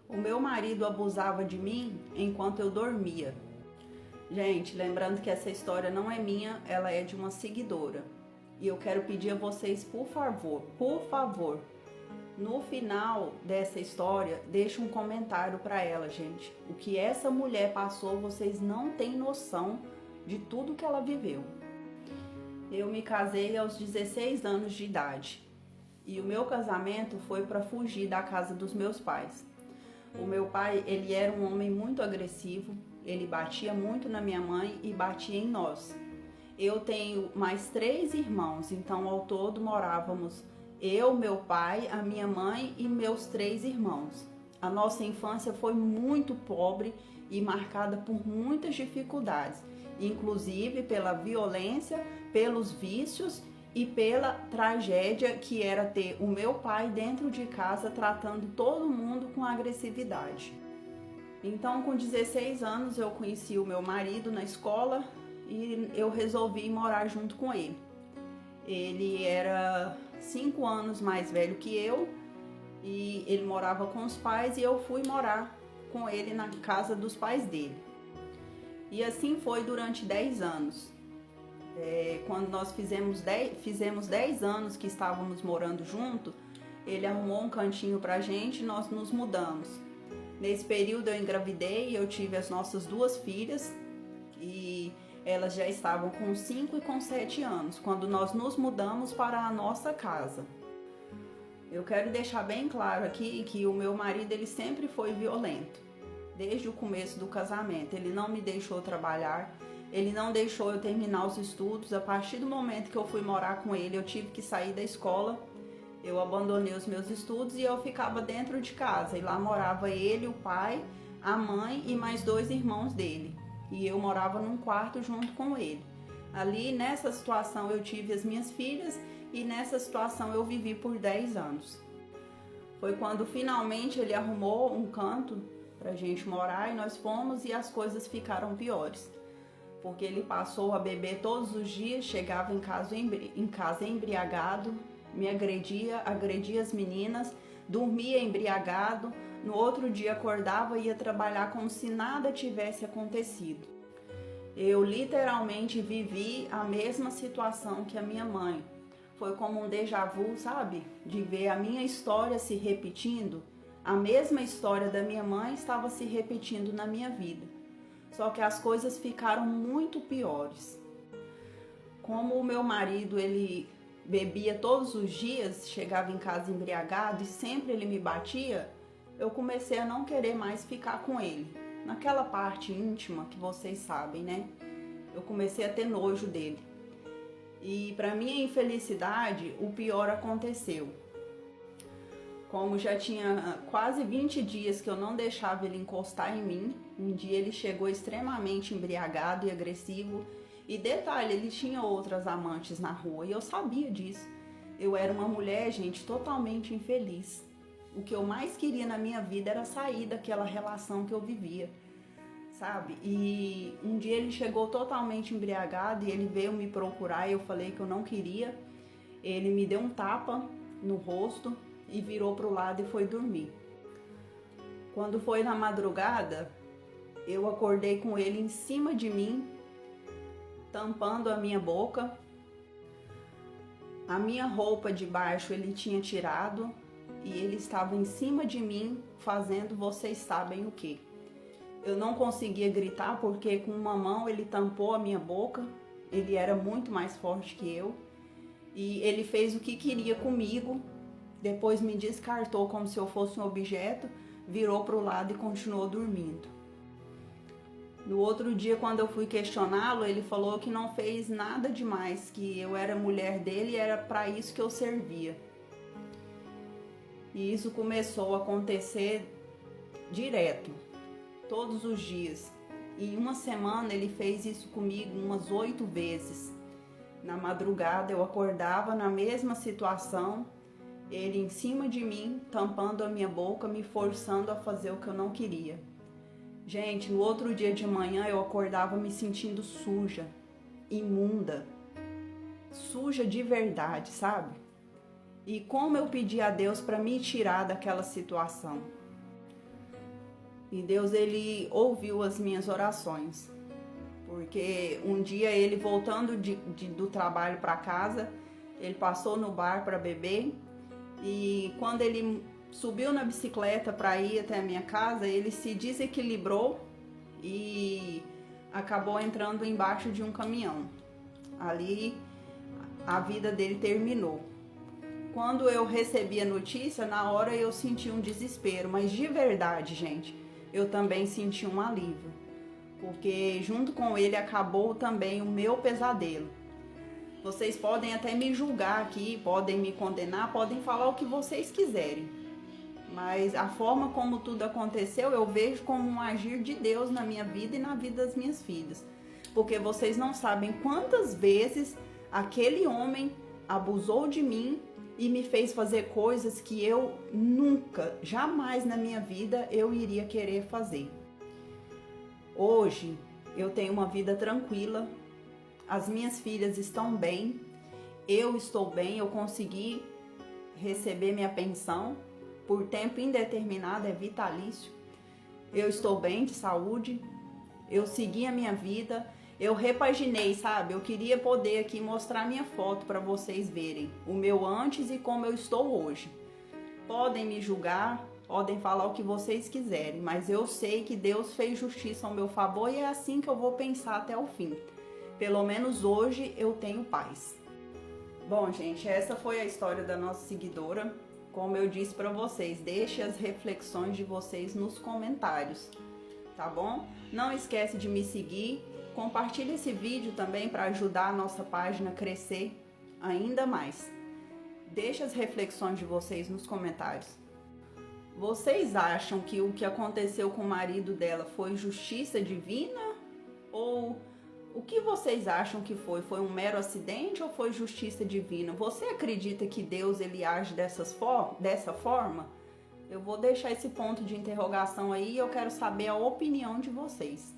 O meu marido abusava de mim enquanto eu dormia. Gente, lembrando que essa história não é minha, ela é de uma seguidora. E eu quero pedir a vocês, por favor, no final dessa história, deixe um comentário para ela, gente. O que essa mulher passou, vocês não têm noção de tudo que ela viveu. Eu me casei aos 16 anos de idade. E o meu casamento foi para fugir da casa dos meus pais. O meu pai, ele era um homem muito agressivo, ele batia muito na minha mãe e batia em nós. Eu tenho mais 3 irmãos, então ao todo morávamos eu, meu pai, a minha mãe e meus 3 irmãos. A nossa infância foi muito pobre e marcada por muitas dificuldades, inclusive pela violência, pelos vícios e pela tragédia que era ter o meu pai dentro de casa tratando todo mundo com agressividade. Então, com 16 anos, eu conheci o meu marido na escola e eu resolvi morar junto com ele. Ele era 5 anos mais velho que eu e ele morava com os pais e eu fui morar com ele na casa dos pais dele. E assim foi durante 10 anos. Quando nós fizemos 10 anos que estávamos morando junto, ele arrumou um cantinho pra gente e nós nos mudamos. Nesse período eu engravidei e eu tive as nossas 2 filhas e elas já estavam com 5 e com 7 anos, quando nós nos mudamos para a nossa casa. Eu quero deixar bem claro aqui que o meu marido ele sempre foi violento, desde o começo do casamento. Ele não me deixou trabalhar, ele não deixou eu terminar os estudos. A partir do momento que eu fui morar com ele, eu tive que sair da escola, eu abandonei os meus estudos e eu ficava dentro de casa. E lá morava ele, o pai, a mãe e mais 2 irmãos dele. E eu morava num quarto junto com ele. Ali, nessa situação, eu tive as minhas filhas e nessa situação eu vivi por 10 anos. Foi quando finalmente ele arrumou um canto pra gente morar e nós fomos e as coisas ficaram piores. Porque ele passou a beber todos os dias, chegava em casa embriagado, me agredia as meninas, dormia embriagado, no outro dia acordava e ia trabalhar como se nada tivesse acontecido. Eu literalmente vivi a mesma situação que a minha mãe. Foi como um déjà vu, sabe? De ver a minha história se repetindo. A mesma história da minha mãe estava se repetindo na minha vida. Só que as coisas ficaram muito piores. Como o meu marido, ele bebia todos os dias, chegava em casa embriagado e sempre ele me batia, eu comecei a não querer mais ficar com ele. Naquela parte íntima que vocês sabem, né? Eu comecei a ter nojo dele. E para minha infelicidade, o pior aconteceu. Como já tinha quase 20 dias que eu não deixava ele encostar em mim, um dia ele chegou extremamente embriagado e agressivo. E detalhe, ele tinha outras amantes na rua e eu sabia disso. Eu era uma mulher, gente, totalmente infeliz. O que eu mais queria na minha vida era sair daquela relação que eu vivia, sabe? E um dia ele chegou totalmente embriagado e ele veio me procurar e eu falei que eu não queria. Ele me deu um tapa no rosto e virou pro lado e foi dormir. Quando foi na madrugada, eu acordei com ele em cima de mim, tampando a minha boca. A minha roupa de baixo ele tinha tirado e ele estava em cima de mim fazendo vocês sabem o que. Eu não conseguia gritar porque com uma mão ele tampou a minha boca, ele era muito mais forte que eu e ele fez o que queria comigo. Depois me descartou como se eu fosse um objeto, virou para o lado e continuou dormindo. No outro dia, quando eu fui questioná-lo, ele falou que não fez nada demais, que eu era mulher dele e era para isso que eu servia. E isso começou a acontecer direto, todos os dias. Em uma semana ele fez isso comigo umas 8 vezes. Na madrugada eu acordava na mesma situação, ele em cima de mim, tampando a minha boca, me forçando a fazer o que eu não queria. Gente, no outro dia de manhã eu acordava me sentindo suja, imunda, suja de verdade, sabe? E como eu pedi a Deus para me tirar daquela situação. E Deus, ele ouviu as minhas orações. Porque um dia ele voltando do trabalho para casa, ele passou no bar para beber. E quando ele subiu na bicicleta para ir até a minha casa, ele se desequilibrou e acabou entrando embaixo de um caminhão. Ali a vida dele terminou. Quando eu recebi a notícia, na hora eu senti um desespero, mas de verdade, gente, eu também senti um alívio, porque junto com ele acabou também o meu pesadelo. Vocês podem até me julgar aqui, podem me condenar, podem falar o que vocês quiserem, mas a forma como tudo aconteceu eu vejo como um agir de Deus na minha vida e na vida das minhas filhas, porque vocês não sabem quantas vezes aquele homem abusou de mim e me fez fazer coisas que eu nunca, jamais na minha vida eu iria querer fazer. Hoje eu tenho uma vida tranquila, as minhas filhas estão bem, eu estou bem, eu consegui receber minha pensão por tempo indeterminado, é vitalício. Eu estou bem de saúde, eu segui a minha vida, eu repaginei, sabe? Eu queria poder aqui mostrar minha foto para vocês verem o meu antes e como eu estou hoje. Podem me julgar, podem falar o que vocês quiserem, mas eu sei que Deus fez justiça ao meu favor e é assim que eu vou pensar até o fim. Pelo menos hoje eu tenho paz. Bom, gente, essa foi a história da nossa seguidora. Como eu disse para vocês, deixe as reflexões de vocês nos comentários, tá bom? Não esquece de me seguir. Compartilhe esse vídeo também para ajudar a nossa página a crescer ainda mais. Deixe as reflexões de vocês nos comentários. Vocês acham que o que aconteceu com o marido dela foi justiça divina? Ou o que vocês acham que foi? Foi um mero acidente ou foi justiça divina? Você acredita que Deus ele age dessa forma? Eu vou deixar esse ponto de interrogação aí e eu quero saber a opinião de vocês.